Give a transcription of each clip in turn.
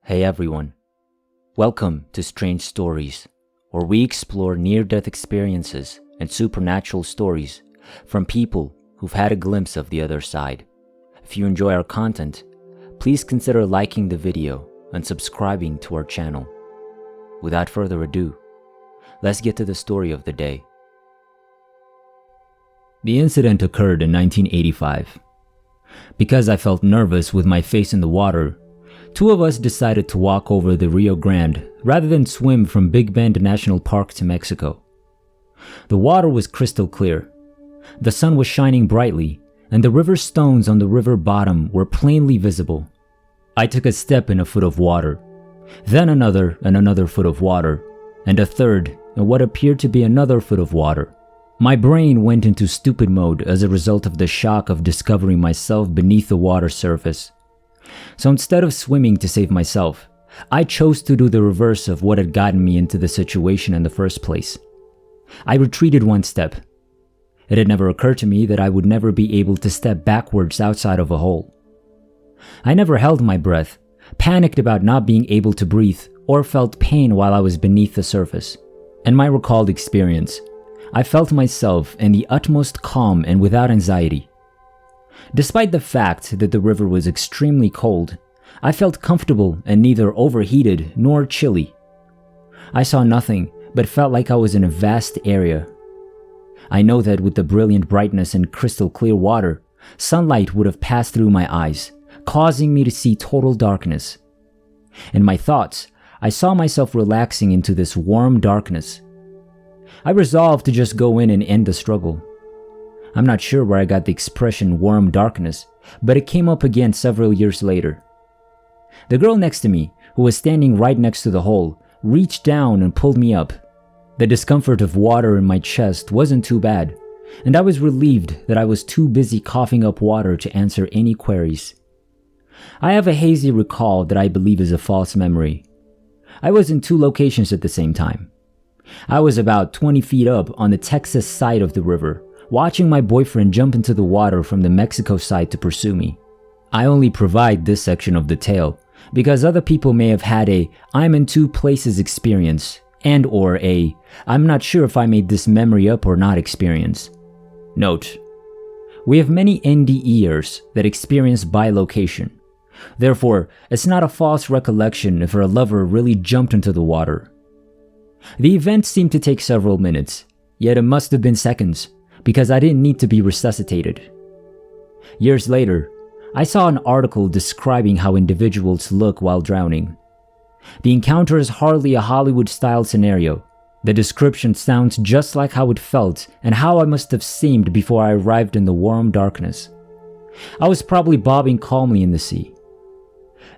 Hey everyone, welcome to Strange Stories, where we explore near-death experiences and supernatural stories from people who've had a glimpse of the other side. If you enjoy our content, please consider liking the video and subscribing to our channel. Without further ado, let's get to the story of the day. The incident occurred in 1985. Because I felt nervous with my face in the water, two of us decided to walk over the Rio Grande rather than swim from Big Bend National Park to Mexico. The water was crystal clear. The sun was shining brightly, and the river stones on the river bottom were plainly visible. I took a step in a foot of water, then another and another foot of water, and a third in what appeared to be another foot of water. My brain went into stupid mode as a result of the shock of discovering myself beneath the water surface. So instead of swimming to save myself, I chose to do the reverse of what had gotten me into the situation in the first place. I retreated one step. It had never occurred to me that I would never be able to step backwards outside of a hole. I never held my breath, panicked about not being able to breathe, or felt pain while I was beneath the surface. In my recalled experience, I felt myself in the utmost calm and without anxiety. Despite the fact that the river was extremely cold, I felt comfortable and neither overheated nor chilly. I saw nothing, but felt like I was in a vast area. I know that with the brilliant brightness and crystal clear water, sunlight would have passed through my eyes, causing me to see total darkness. In my thoughts, I saw myself relaxing into this warm darkness. I resolved to just go in and end the struggle. I'm not sure where I got the expression warm darkness, but it came up again several years later. The girl next to me, who was standing right next to the hole, reached down and pulled me up. The discomfort of water in my chest wasn't too bad, and I was relieved that I was too busy coughing up water to answer any queries. I have a hazy recall that I believe is a false memory. I was in two locations at the same time. I was about 20 feet up on the Texas side of the river, watching my boyfriend jump into the water from the Mexico side to pursue me. I only provide this section of the tale because other people may have had a "I'm in two places" experience and or a "I'm not sure if I made this memory up or not" experience. Note: we have many NDEers that experience bilocation. Therefore, it's not a false recollection if her lover really jumped into the water. The event seemed to take several minutes, yet it must have been seconds, because I didn't need to be resuscitated. Years later, I saw an article describing how individuals look while drowning. The encounter is hardly a Hollywood-style scenario. The description sounds just like how it felt and how I must have seemed before I arrived in the warm darkness. I was probably bobbing calmly in the sea.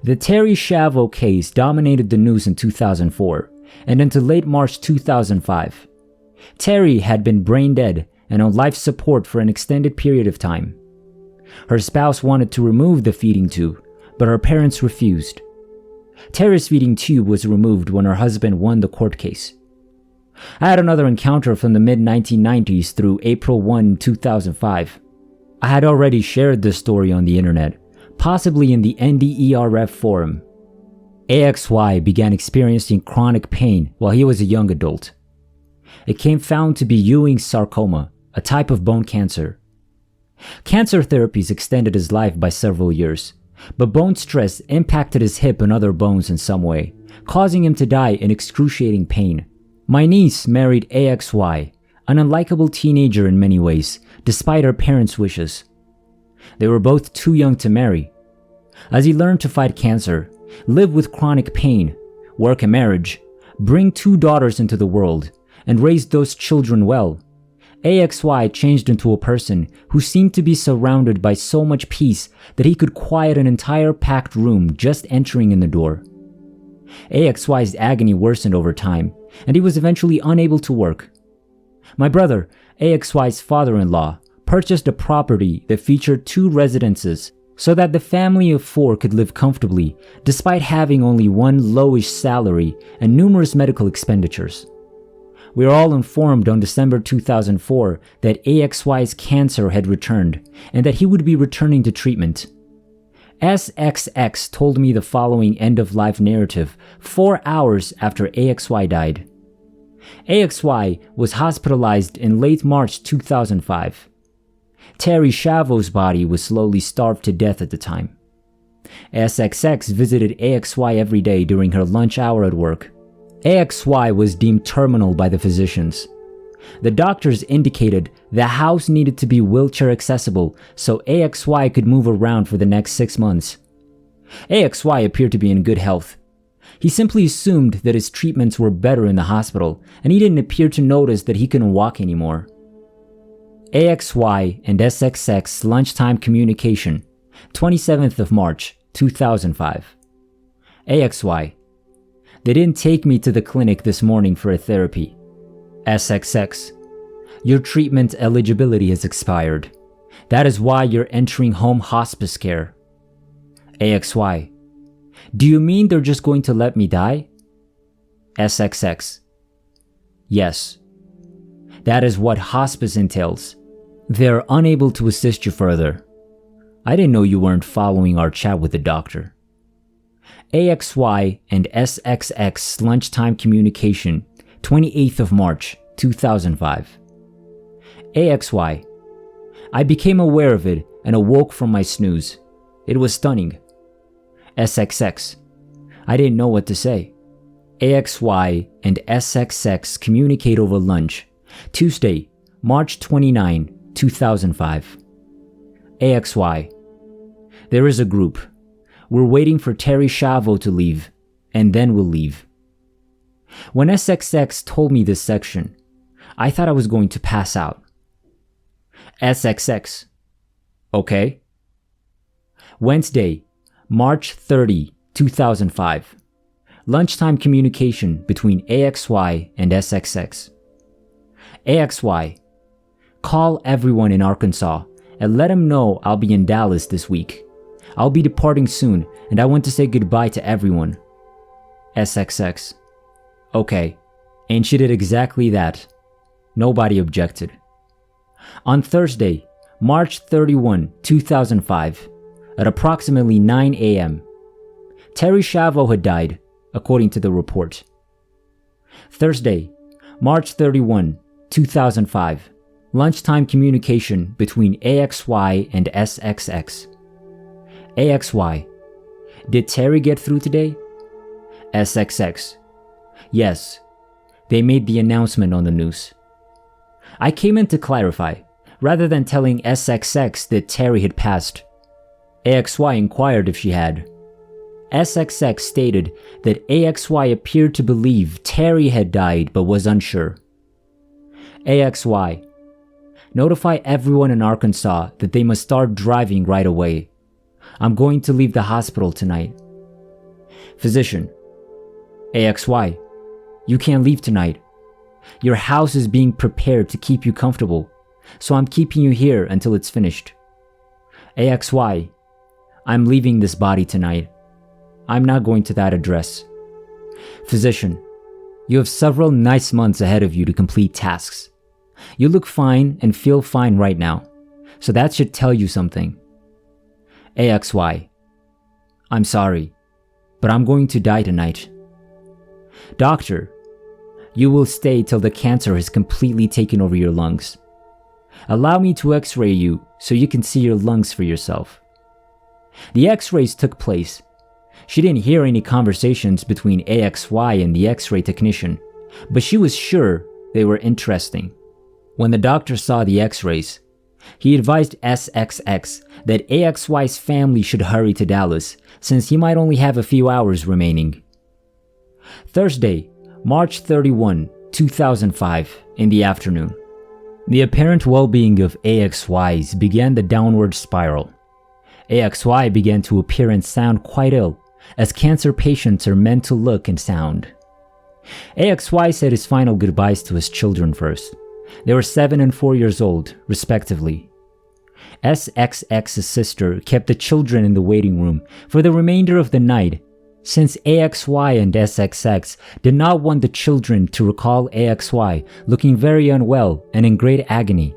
The Terry Chavo case dominated the news in 2004 and into late March 2005. Terry had been brain dead and on life support for an extended period of time. Her spouse wanted to remove the feeding tube, but her parents refused. Terry's feeding tube was removed when her husband won the court case. I had another encounter from the mid-1990s through April 1, 2005. I had already shared this story on the internet, possibly in the NDERF forum. AXY began experiencing chronic pain while he was a young adult. It came found to be Ewing's sarcoma, a type of bone cancer. Cancer therapies extended his life by several years, but bone stress impacted his hip and other bones in some way, causing him to die in excruciating pain. My niece married AXY, an unlikable teenager in many ways, despite her parents' wishes. They were both too young to marry. As he learned to fight cancer, live with chronic pain, work a marriage, bring two daughters into the world, and raise those children well, AXY changed into a person who seemed to be surrounded by so much peace that he could quiet an entire packed room just entering in the door. AXY's agony worsened over time, and he was eventually unable to work. My brother, AXY's father-in-law, purchased a property that featured two residences so that the family of four could live comfortably despite having only one lowish salary and numerous medical expenditures. We were all informed on December 2004 that AXY's cancer had returned and that he would be returning to treatment. SXX told me the following end-of-life narrative 4 hours after AXY died. AXY was hospitalized in late March 2005. Terry Shavo's body was slowly starved to death at the time. SXX visited AXY every day during her lunch hour at work. AXY was deemed terminal by the physicians. The doctors indicated the house needed to be wheelchair accessible so AXY could move around for the next 6 months. AXY appeared to be in good health. He simply assumed that his treatments were better in the hospital, and he didn't appear to notice that he couldn't walk anymore. AXY and SXX lunchtime communication, 27th of March, 2005. AXY: they didn't take me to the clinic this morning for a therapy. SXX: your treatment eligibility has expired. That is why you're entering home hospice care. AXY: do you mean they're just going to let me die? SXX: yes. That is what hospice entails. They're unable to assist you further. I didn't know you weren't following our chat with the doctor. AXY and SXX lunchtime communication, 28th of March, 2005. AXY: I became aware of it and awoke from my snooze. It was stunning. SXX: I didn't know what to say. AXY and SXX communicate over lunch, Tuesday, March 29, 2005. AXY: there is a group. We're waiting for Terry Shavo to leave, and then we'll leave. When SXX told me this section, I thought I was going to pass out. SXX: okay. Wednesday, March 30, 2005. Lunchtime communication between AXY and SXX. AXY: call everyone in Arkansas and let them know I'll be in Dallas this week. I'll be departing soon and I want to say goodbye to everyone. SXX: okay. And she did exactly that. Nobody objected. On Thursday, March 31, 2005, at approximately 9 a.m., Terry Shavo had died, according to the report. Thursday, March 31, 2005, lunchtime communication between AXY and SXX. AXY: did Terry get through today? SXX: yes. They made the announcement on the news. I came in to clarify, rather than telling SXX that Terry had passed. AXY inquired if she had. SXX stated that AXY appeared to believe Terry had died but was unsure. AXY: notify everyone in Arkansas that they must start driving right away. I'm going to leave the hospital tonight. Physician: AXY: you can't leave tonight. Your house is being prepared to keep you comfortable, so I'm keeping you here until it's finished. AXY: I'm leaving this body tonight. I'm not going to that address. Physician: you have several nice months ahead of you to complete tasks. You look fine and feel fine right now, so that should tell you something. AXY: I'm sorry, but I'm going to die tonight. Doctor: you will stay till the cancer has completely taken over your lungs. Allow me to x-ray you so you can see your lungs for yourself. The x-rays took place. She didn't hear any conversations between AXY and the x-ray technician, but she was sure they were interesting. When the doctor saw the x-rays, he advised SXX that AXY's family should hurry to Dallas since he might only have a few hours remaining. Thursday, March 31, 2005, in the afternoon. The apparent well-being of AXY's began the downward spiral. AXY began to appear and sound quite ill, as cancer patients are meant to look and sound. AXY said his final goodbyes to his children first. They were 7 and 4 years old, respectively. SXX's sister kept the children in the waiting room for the remainder of the night, since AXY and SXX did not want the children to recall AXY looking very unwell and in great agony.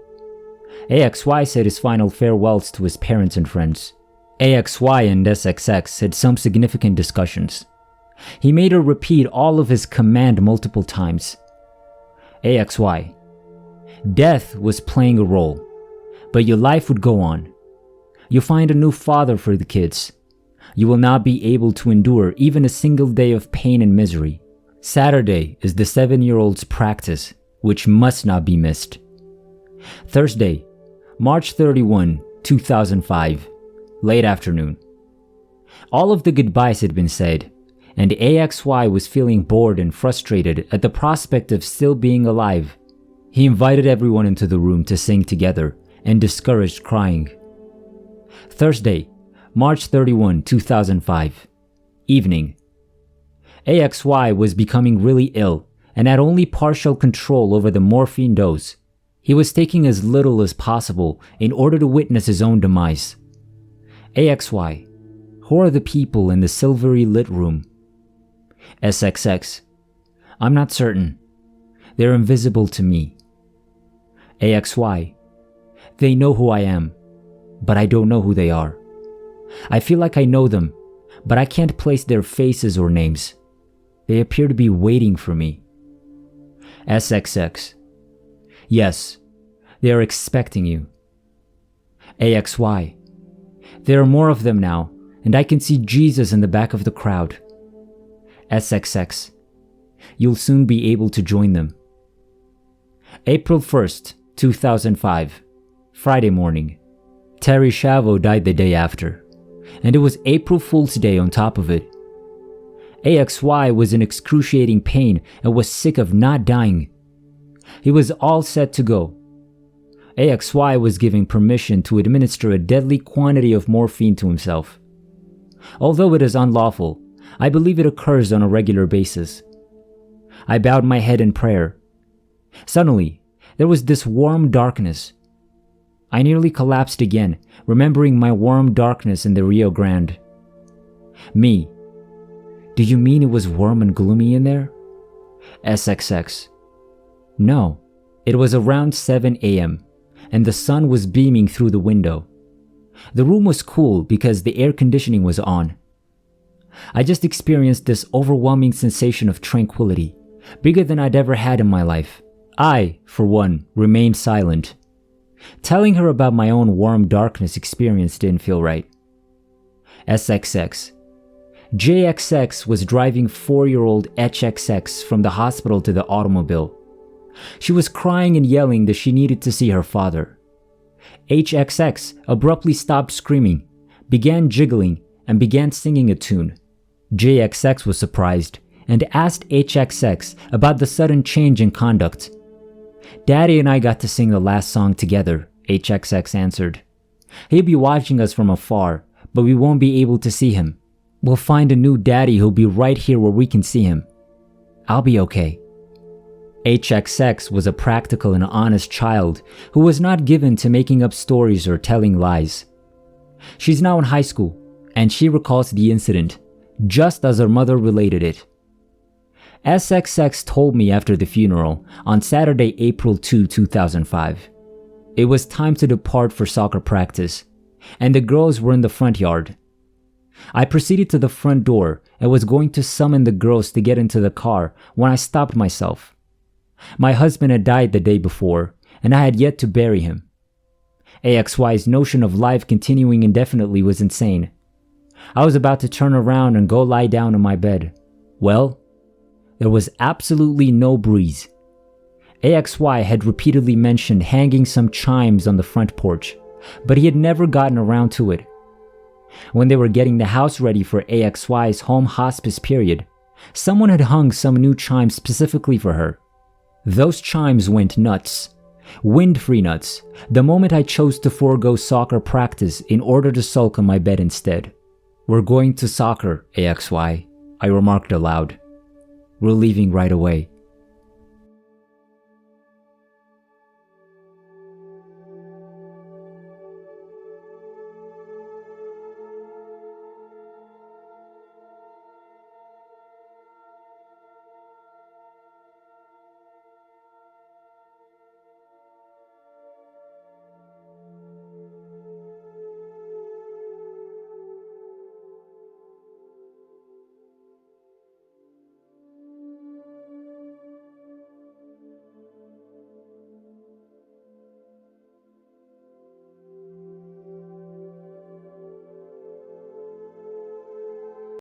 AXY said his final farewells to his parents and friends. AXY and SXX had some significant discussions. He made her repeat all of his command multiple times. AXY, death was playing a role, but your life would go on. You'll find a new father for the kids. You will not be able to endure even a single day of pain and misery. Saturday is the 7-year-old's practice, which must not be missed. Thursday, March 31, 2005, late afternoon. All of the goodbyes had been said, and AXY was feeling bored and frustrated at the prospect of still being alive. He invited everyone into the room to sing together and discouraged crying. Thursday, March 31, 2005, evening. AXY was becoming really ill and had only partial control over the morphine dose. He was taking as little as possible in order to witness his own demise. AXY, who are the people in the silvery lit room? SXX, I'm not certain. They're invisible to me. AXY, they know who I am, but I don't know who they are. I feel like I know them, but I can't place their faces or names. They appear to be waiting for me. SXX, yes, they are expecting you. AXY, there are more of them now, and I can see Jesus in the back of the crowd. SXX, you'll soon be able to join them. April 1st, 2005, Friday morning. Terry Chavo died the day after, and it was April Fool's Day on top of it. AXY was in excruciating pain and was sick of not dying. He was all set to go. AXY was given permission to administer a deadly quantity of morphine to himself. Although it is unlawful, I believe it occurs on a regular basis. I bowed my head in prayer. Suddenly, there was this warm darkness. I nearly collapsed again, remembering my warm darkness in the Rio Grande. Me, do you mean it was warm and gloomy in there? SXX, no, it was around 7 a.m., and the sun was beaming through the window. The room was cool because the air conditioning was on. I just experienced this overwhelming sensation of tranquility, bigger than I'd ever had in my life. I, for one, remained silent. Telling her about my own warm darkness experience didn't feel right. SXX. JXX was driving 4-year-old HXX from the hospital to the automobile. She was crying and yelling that she needed to see her father. HXX abruptly stopped screaming, began jiggling, and began singing a tune. JXX was surprised and asked HXX about the sudden change in conduct. Daddy and I got to sing the last song together, HXX answered. He'll be watching us from afar, but we won't be able to see him. We'll find a new daddy who'll be right here where we can see him. I'll be okay. HXX was a practical and honest child who was not given to making up stories or telling lies. She's now in high school, and she recalls the incident, just as her mother related it. SXX told me after the funeral on Saturday, April 2, 2005. It was time to depart for soccer practice, and the girls were in the front yard. I proceeded to the front door and was going to summon the girls to get into the car when I stopped myself. My husband had died the day before, and I had yet to bury him. AXY's notion of life continuing indefinitely was insane. I was about to turn around and go lie down in my bed. Well, there was absolutely no breeze. AXY had repeatedly mentioned hanging some chimes on the front porch, but he had never gotten around to it. When they were getting the house ready for AXY's home hospice period, someone had hung some new chimes specifically for her. Those chimes went nuts, wind-free nuts, the moment I chose to forego soccer practice in order to sulk on my bed instead. We're going to soccer, AXY, I remarked aloud. We're leaving right away.